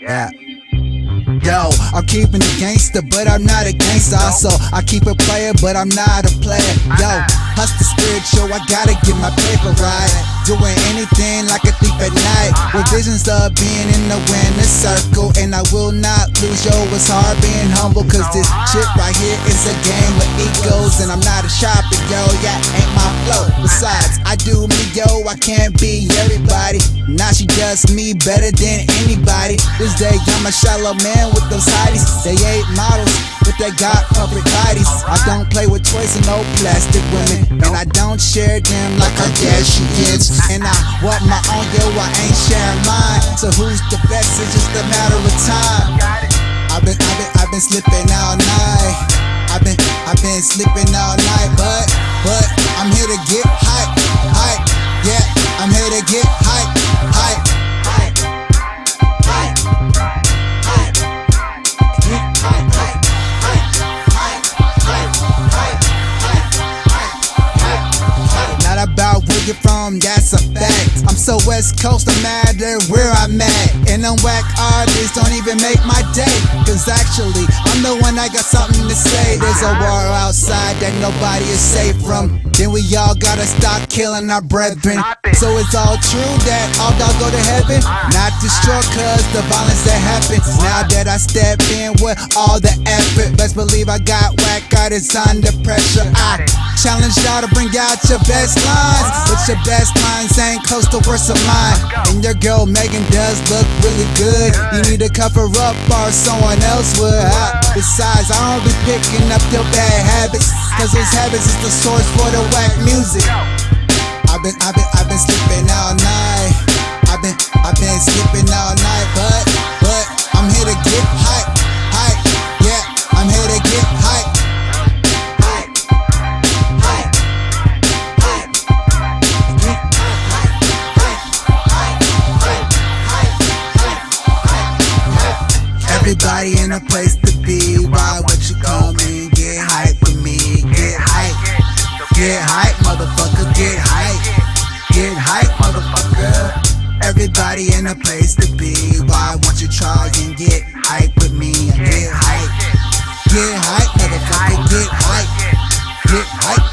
Yeah. Yo, I'm keeping it gangster, but I'm not a gangster. So I keep a player, but I'm not a player. Yo, hustle spiritual, I gotta get my paper right. Doing anything like a thief at night, with visions of being in the winner's circle. And I will not lose, yo, it's hard being humble, cause this shit right here is a game with egos. And I'm not a shopper, yo, yeah, ain't my flow. Besides, I do me, yo, I can't be everybody. Now she does me better than anybody. This day I'm a shallow man with those hotties. They ain't models, but they got public bodies. I don't play with toys and no plastic women, and I don't share them like her dad she gets. And I want my own, yo, I ain't sharing mine. So who's the best, it's just a matter of time. I've been slipping all night. I've been sleeping all night, but I'm here to get hype, hype. Yeah, I'm here to get hype, hype, hype, hype, hype, hype. Not about where you're from, that's a fact. I'm so West Coast, no matter where I'm at. And them whack artists don't even make my day, cause actually, I'm the one that got something to say. There's a war outside that nobody is safe from. Then we all gotta stop killing our brethren. So it's all true that all dogs go to heaven, not destroyed cause the violence that happens. Now that I step in with all the effort, best believe I got whack artists under pressure. I challenge y'all to bring out your best lines, but your best lines ain't close to worse of mine. And your girl Megan does look really good. You need to cover up or someone else would. Besides, I don't be picking up your bad habits, cause those habits is the source for the whack music. I've been sleeping all night. I've been sleeping all night, but I'm here to get hype, hype. Yeah, I'm here to get hype, hype, hype, hype, hype. Everybody in a place to be. Why would you come and get hype with me? Get hype. Get hype, motherfucker, get hype. Get hype, motherfucker. Everybody in a place to be. Why won't you try and get hype with me? Get hype. Get hype, motherfucker, get hype. Get hype.